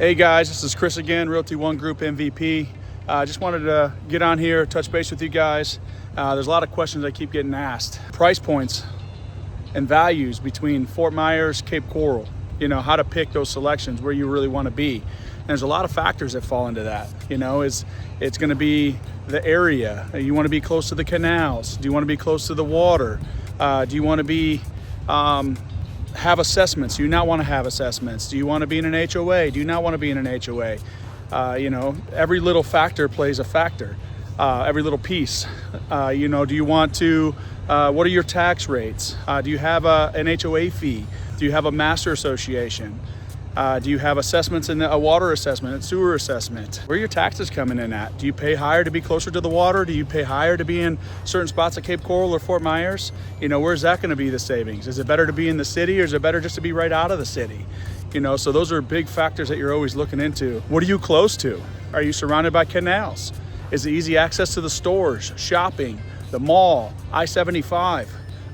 Hey guys, this is Kris again, Realty One Group MVP. Just wanted to get on here, touch base with you guys. There's a lot of questions I keep getting asked. Price points and values between Fort Myers, Cape Coral. You know, how to pick those selections where you really want to be. And there's a lot of factors that fall into that. You know, it's going to be the area. You want to be close to the canals. Do you want to be close to the water? Do you want to be have assessments? Do you not want to have assessments? Do you want to be in an HOA? Do you not want to be in an HOA? You know, every little factor plays a factor. Every little piece. You know, do you want to? What are your tax rates? Do you have an HOA fee? Do you have a master association? Do you have assessments in a water assessment, a sewer assessment? Where are your taxes coming in at? Do you pay higher to be closer to the water? Do you pay higher to be in certain spots at Cape Coral or Fort Myers? You know, where's that going to be the savings? Is it better to be in the city, or is it better just to be right out of the city? You know, so those are big factors that you're always looking into. What are you close to? Are you surrounded by canals? Is it easy access to the stores, shopping, the mall, I-75?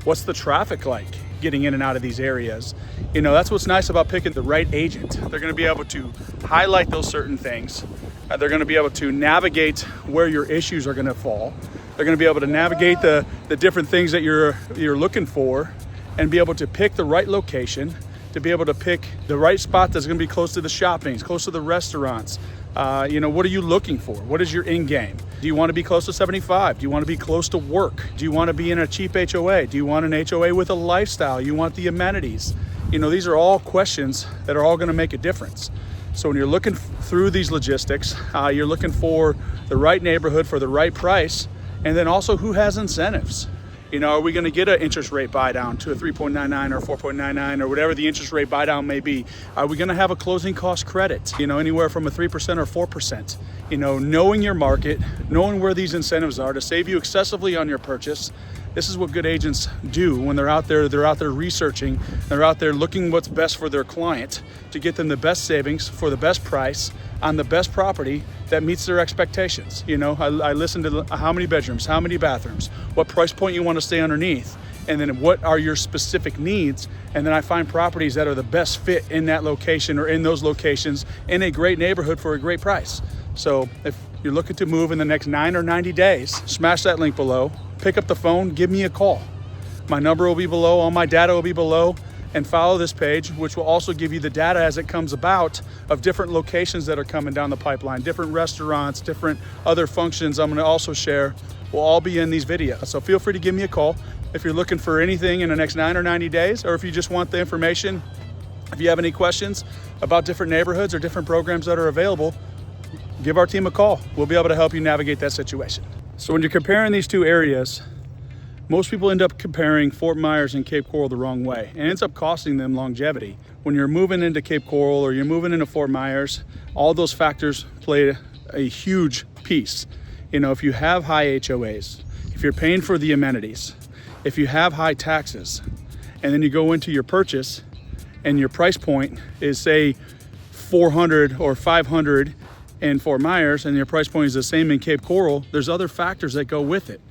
What's the traffic like getting in and out of these areas? You know, that's what's nice about picking the right agent. They're going to be able to highlight those certain things. They're going to be able to navigate where your issues are going to fall. They're going to be able to navigate the different things that you're looking for, and be able to pick the right location, to be able to pick the right spot that's going to be close to the shopping, close to the restaurants. You know, what are you looking for? What is your end game? Do you want to be close to 75? Do you want to be close to work? Do you want to be in a cheap HOA? Do you want an HOA with a lifestyle? You want the amenities? You know, these are all questions that are all going to make a difference. So when you're looking through these logistics, you're looking for the right neighborhood for the right price, and then also who has incentives. You know, are we going to get an interest rate buy down to a 3.99 or 4.99 or whatever the interest rate buy down may be? Are we going to have a closing cost credit? You know, anywhere from a 3% or 4%. You know, knowing your market, knowing where these incentives are to save you excessively on your purchase. This is what good agents do when they're out there. They're out there researching. They're out there looking what's best for their client to get them the best savings for the best price on the best property that meets their expectations. You know, I listen to how many bedrooms, how many bathrooms, what price point you want to stay underneath, and then what are your specific needs. And then I find properties that are the best fit in that location or in those locations in a great neighborhood for a great price. So if you're looking to move in the next 9 or 90 days, smash that link below, pick up the phone, give me a call. My number will be below, all my data will be below, and follow this page, which will also give you the data as it comes about of different locations that are coming down the pipeline, different restaurants, different other functions I'm going to also share will all be in these videos. So feel free to give me a call if you're looking for anything in the next 9 or 90 days, or if you just want the information. If you have any questions about different neighborhoods or different programs that are available, give our team a call. We'll be able to help you navigate that situation. So when you're comparing these two areas, most people end up comparing Fort Myers and Cape Coral the wrong way, and it ends up costing them longevity. When you're moving into Cape Coral or you're moving into Fort Myers, all those factors play a huge piece. You know, if you have high HOAs, if you're paying for the amenities, if you have high taxes, and then you go into your purchase and your price point is, say, 400 or 500 in Fort Myers, and your price point is the same in Cape Coral, there's other factors that go with it.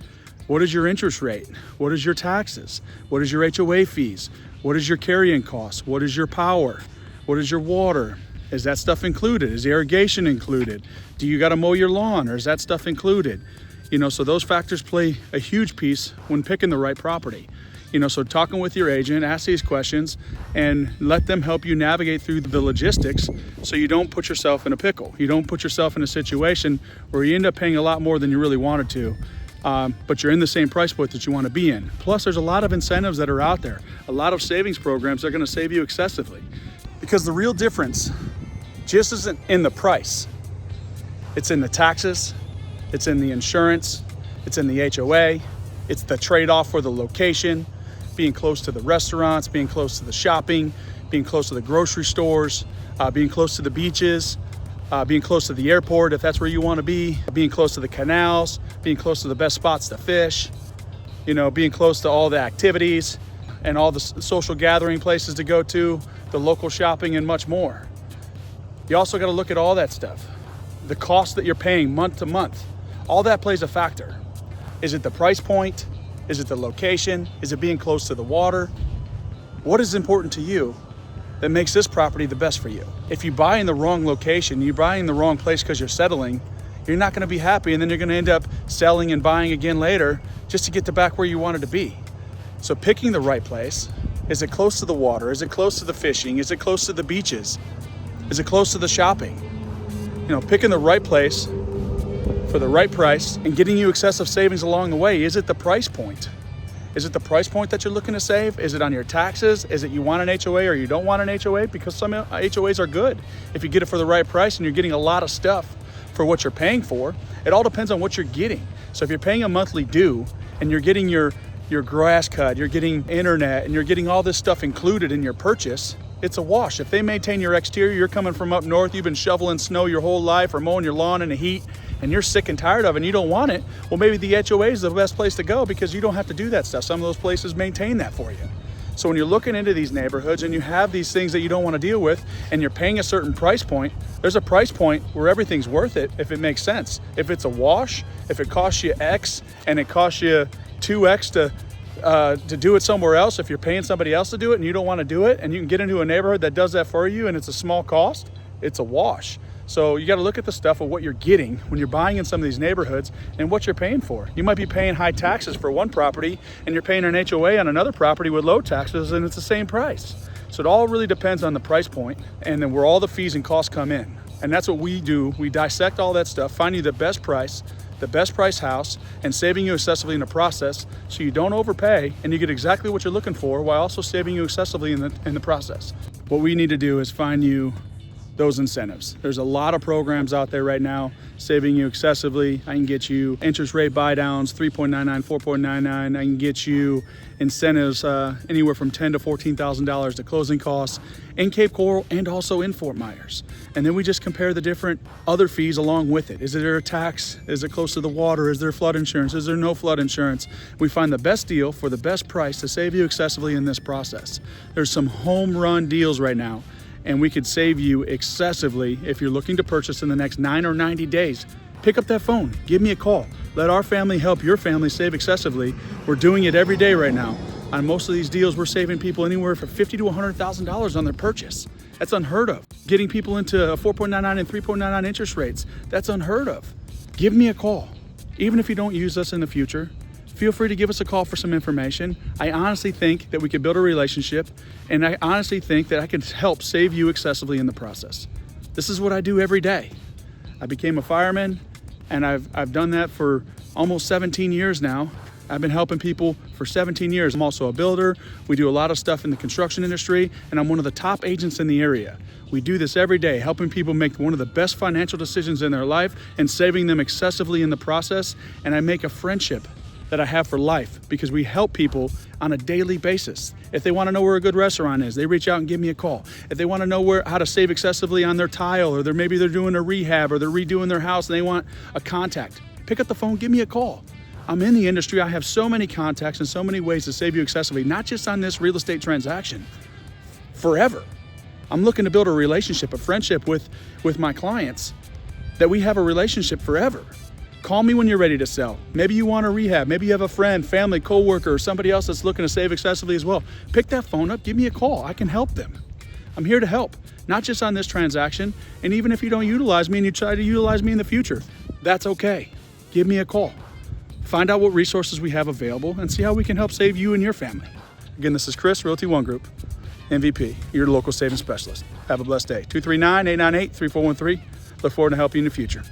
What is your interest rate? What is your taxes? What is your HOA fees? What is your carrying costs? What is your power? What is your water? Is that stuff included? Is irrigation included? Do you got to mow your lawn, or is that stuff included? You know, so those factors play a huge piece when picking the right property. You know, so talking with your agent, ask these questions and let them help you navigate through the logistics so you don't put yourself in a pickle. You don't put yourself in a situation where you end up paying a lot more than you really wanted to. But you're in the same price point that you want to be in. Plus, there's a lot of incentives that are out there, a lot of savings programs that are going to save you excessively. Because the real difference just isn't in the price. It's in the taxes, it's in the insurance, it's in the HOA, it's the trade-off for the location, being close to the restaurants, being close to the shopping, being close to the grocery stores, being close to the beaches, being close to the airport if that's where you want to be, being close to the canals, being close to the best spots to fish, you know, being close to all the activities and all the social gathering places to go to, the local shopping, and much more. You also got to look at all that stuff. The cost that you're paying month to month, all that plays a factor. Is it the price point? Is it the location? Is it being close to the water? What is important to you? that makes this property the best for you. If you buy in the wrong location, you buy in the wrong place because you're settling, you're not gonna be happy, and then you're gonna end up selling and buying again later just to get to back where you wanted to be. So picking the right place, is it close to the water? Is it close to the fishing? Is it close to the beaches? Is it close to the shopping? You know, picking the right place for the right price and getting you excessive savings along the way. Is it the price point? Is it the price point that you're looking to save? Is it on your taxes? Is it you want an HOA or you don't want an HOA? Because some HOAs are good if you get it for the right price and you're getting a lot of stuff for what you're paying for. It all depends on what you're getting. So if you're paying a monthly due and you're getting your grass cut, you're getting internet, and you're getting all this stuff included in your purchase, it's a wash. If they maintain your exterior, you're coming from up north, you've been shoveling snow your whole life or mowing your lawn in the heat, and you're sick and tired of it and you don't want it, well, maybe the HOA is the best place to go because you don't have to do that stuff. Some of those places maintain that for you. So when you're looking into these neighborhoods and you have these things that you don't want to deal with and you're paying a certain price point, there's a price point where everything's worth it if it makes sense. If it's a wash, if it costs you X and it costs you 2X to do it somewhere else, if you're paying somebody else to do it and you don't want to do it and you can get into a neighborhood that does that for you and it's a small cost, it's a wash. So you got to look at the stuff of what you're getting when you're buying in some of these neighborhoods and what you're paying for. You might be paying high taxes for one property and you're paying an HOA on another property with low taxes and it's the same price. So it all really depends on the price point and then where all the fees and costs come in. And that's what we do. We dissect all that stuff, find you the best price house, and saving you excessively in the process so you don't overpay and you get exactly what you're looking for while also saving you excessively in the process. What we need to do is find you those incentives. There's a lot of programs out there right now saving you excessively. I can get you interest rate buy downs, 3.99, 4.99. I can get you incentives anywhere from $10,000 to $14,000 to closing costs in Cape Coral and also in Fort Myers. And then we just compare the different other fees along with it. Is there a tax? Is it close to the water? Is there flood insurance? Is there no flood insurance? We find the best deal for the best price to save you excessively in this process. There's some home run deals right now, and we could save you excessively if you're looking to purchase in the next 9 or 90 days. Pick up that phone, give me a call. Let our family help your family save excessively. We're doing it every day right now. On most of these deals, we're saving people anywhere from $50,000 to $100,000 on their purchase. That's unheard of. Getting people into 4.99 and 3.99 interest rates, that's unheard of. Give me a call. Even if you don't use us in the future, feel free to give us a call for some information. I honestly think that we could build a relationship, and I honestly think that I can help save you excessively in the process. This is what I do every day. I became a fireman, and I've done that for almost 17 years now. I've been helping people for 17 years. I'm also a builder. We do a lot of stuff in the construction industry, and I'm one of the top agents in the area. We do this every day, helping people make one of the best financial decisions in their life and saving them excessively in the process. And I make a friendship that I have for life because we help people on a daily basis. If they want to know where a good restaurant is, they reach out and give me a call. If they want to know how to save excessively on their tile, or maybe they're doing a rehab, or they're redoing their house and they want a contact, pick up the phone, give me a call. I'm in the industry. I have so many contacts and so many ways to save you excessively, not just on this real estate transaction, forever. I'm looking to build a relationship, a friendship with my clients, that we have a relationship forever. Call me when you're ready to sell. Maybe you want a rehab. Maybe you have a friend, family, coworker, or somebody else that's looking to save excessively as well. Pick that phone up, give me a call. I can help them. I'm here to help, not just on this transaction. And even if you don't utilize me and you try to utilize me in the future, that's okay. Give me a call. Find out what resources we have available and see how we can help save you and your family. Again, this is Kris, Realty One Group, MVP, your local savings specialist. Have a blessed day. 239-898-3413. Look forward to helping you in the future.